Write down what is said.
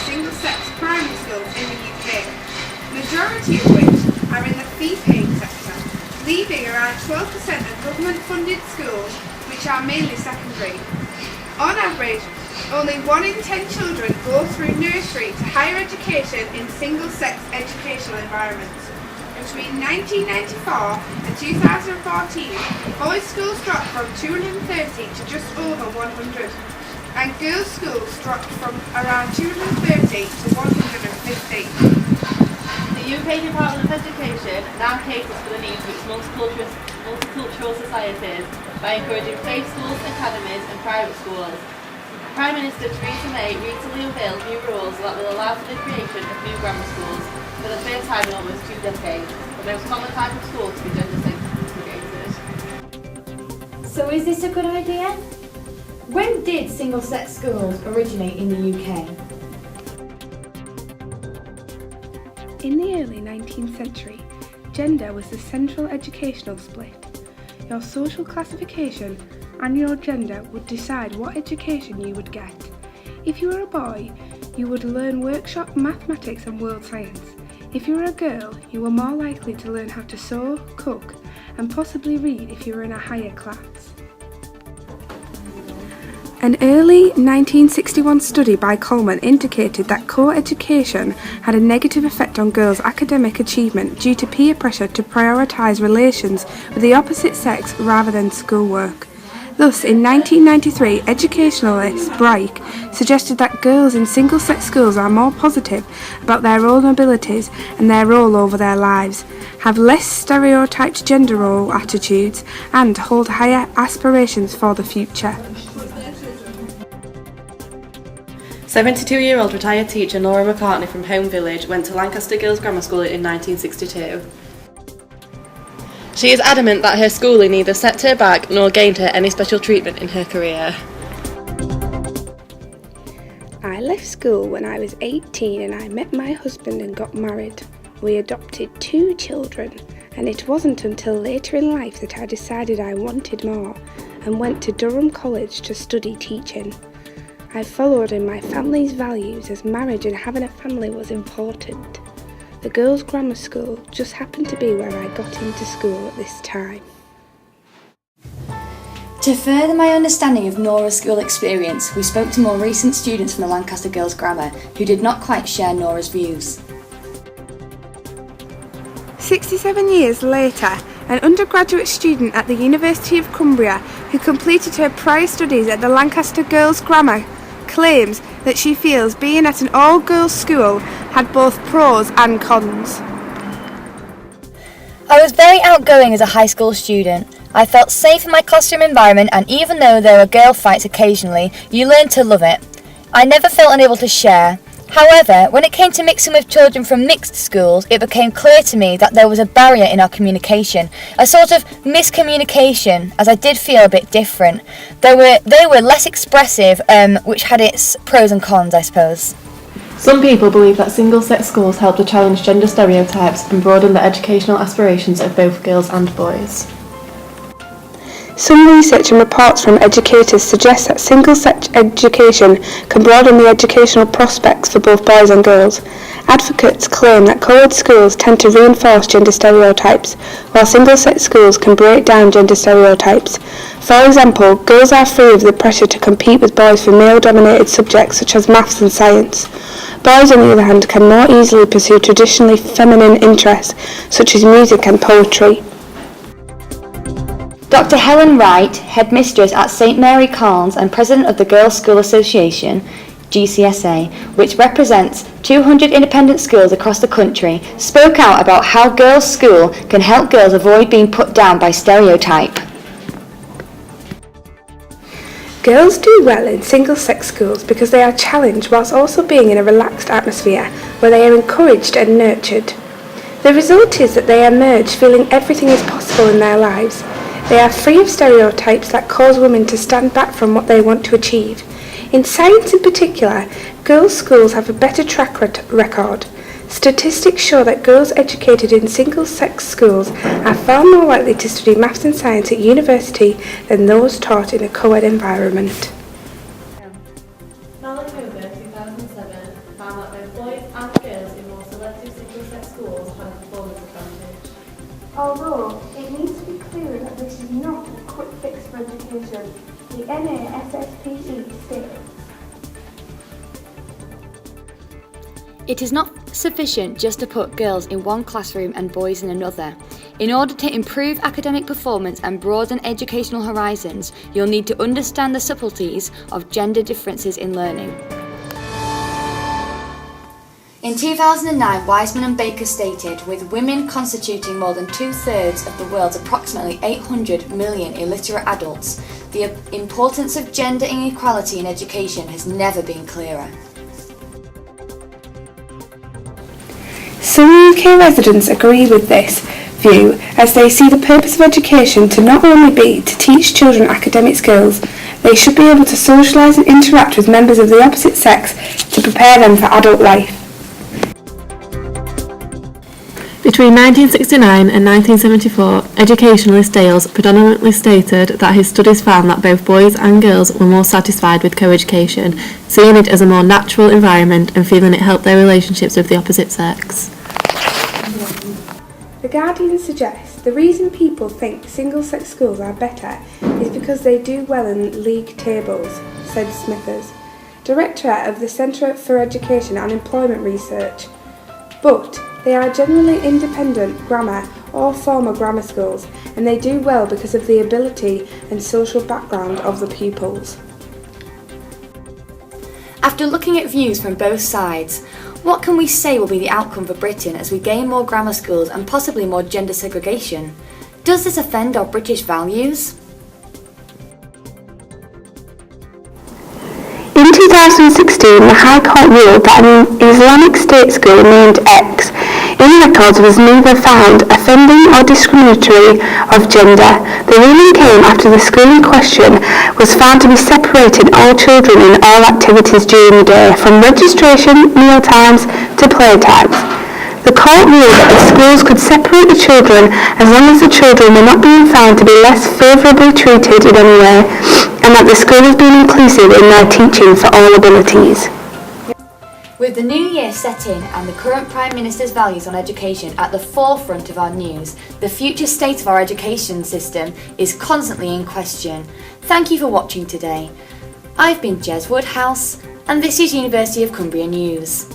single-sex primary schools in the UK, majority of which are in the fee-paying sector, leaving around 12% of government-funded schools, which are mainly secondary. On average, only 1 in 10 children go through nursery to higher education in single-sex educational environments. Between 1994 and 2014, boys' schools dropped from 230 to just over 100, and girls' schools dropped from around 230 to 150. The UK Department of Education now caters for the needs of its multicultural societies by encouraging faith schools, academies and private schools. Prime Minister Theresa May recently unveiled new rules that will allow for the creation of new grammar schools for the first time in almost 2 decades, the most common type of school to be gender segregated. So is this a good idea? When did single-sex schools originate in the UK? In the early 19th century, gender was the central educational split. Your social classification and your gender would decide what education you would get. If you were a boy, you would learn workshop mathematics and world science. If you were a girl, you were more likely to learn how to sew, cook, and possibly read if you were in a higher class. An early 1961 study by Coleman indicated that co-education had a negative effect on girls' academic achievement due to peer pressure to prioritise relations with the opposite sex rather than schoolwork. Thus, in 1993, educationalist Bright suggested that girls in single-sex schools are more positive about their own abilities and their role over their lives, have less stereotyped gender role attitudes, and hold higher aspirations for the future. 72-year-old retired teacher Nora McCartney from Home Village went to Lancaster Girls' Grammar School in 1962. She is adamant that her schooling neither set her back nor gained her any special treatment in her career. I left school when I was 18 and I met my husband and got married. We adopted 2 children, and it wasn't until later in life that I decided I wanted more and went to Durham College to study teaching. I followed in my family's values as marriage and having a family was important. The girls' grammar school just happened to be where I got into school at this time. To further my understanding of Nora's school experience, we spoke to more recent students from the Lancaster Girls' Grammar who did not quite share Nora's views. 67 years later, an undergraduate student at the University of Cumbria who completed her prior studies at the Lancaster Girls' Grammar claims that she feels being at an all-girls school had both pros and cons. I was very outgoing as a high school student. I felt safe in my classroom environment, and even though there were girl fights occasionally, you learn to love it. I never felt unable to share. However, when it came to mixing with children from mixed schools, it became clear to me that there was a barrier in our communication, a sort of miscommunication, as I did feel a bit different. They were less expressive, which had its pros and cons, I suppose. Some people believe that single-sex schools help to challenge gender stereotypes and broaden the educational aspirations of both girls and boys. Some research and reports from educators suggest that single-sex education can broaden the educational prospects for both boys and girls. Advocates claim that co-ed schools tend to reinforce gender stereotypes, while single-sex schools can break down gender stereotypes. For example, girls are free of the pressure to compete with boys for male-dominated subjects such as maths and science. Boys, on the other hand, can more easily pursue traditionally feminine interests such as music and poetry. Dr. Helen Wright, headmistress at St Mary Carnes and president of the Girls' School Association, GCSA, which represents 200 independent schools across the country, spoke out about how girls' school can help girls avoid being put down by stereotype. Girls do well in single-sex schools because they are challenged whilst also being in a relaxed atmosphere where they are encouraged and nurtured. The result is that they emerge feeling everything is possible in their lives. They are free of stereotypes that cause women to stand back from what they want to achieve. In science in particular, girls' schools have a better track record. Statistics show that girls educated in single-sex schools are far more likely to study maths and science at university than those taught in a co-ed environment. October 2007, found that both boys and girls in more selective single-sex schools had a performance advantage. Although it needs to be clear that this is not a quick fix for education, the NASSPE states, It is not sufficient just to put girls in one classroom and boys in another. In order to improve academic performance and broaden educational horizons, you'll need to understand the subtleties of gender differences in learning. In 2009, Wiseman and Baker stated, with women constituting more than 2/3 of the world's approximately 800 million illiterate adults, the importance of gender inequality in education has never been clearer. Some UK residents agree with this view, as they see the purpose of education to not only be to teach children academic skills, they should be able to socialise and interact with members of the opposite sex to prepare them for adult life. Between 1969 and 1974, educationalist Dales predominantly stated that his studies found that both boys and girls were more satisfied with co-education, seeing it as a more natural environment and feeling it helped their relationships with the opposite sex. The Guardian suggests the reason people think single-sex schools are better is because they do well in league tables, said Smithers, Director of the Centre for Education and Employment Research. But they are generally independent grammar or former grammar schools, and they do well because of the ability and social background of the pupils. After looking at views from both sides, what can we say will be the outcome for Britain as we gain more grammar schools and possibly more gender segregation? Does this offend our British values? In 2016, the High Court ruled that an Islamic State school named X in records was neither found offending or discriminatory of gender. The ruling came after the school in question was found to be separating all children in all activities during the day, from registration, meal times to playtimes. The court ruled that the schools could separate the children as long as the children were not being found to be less favourably treated in any way, and that the school was being inclusive in their teaching for all abilities. With the new year set in and the current Prime Minister's values on education at the forefront of our news, the future state of our education system is constantly in question. Thank you for watching today. I've been Jez Woodhouse, and this is University of Cumbria News.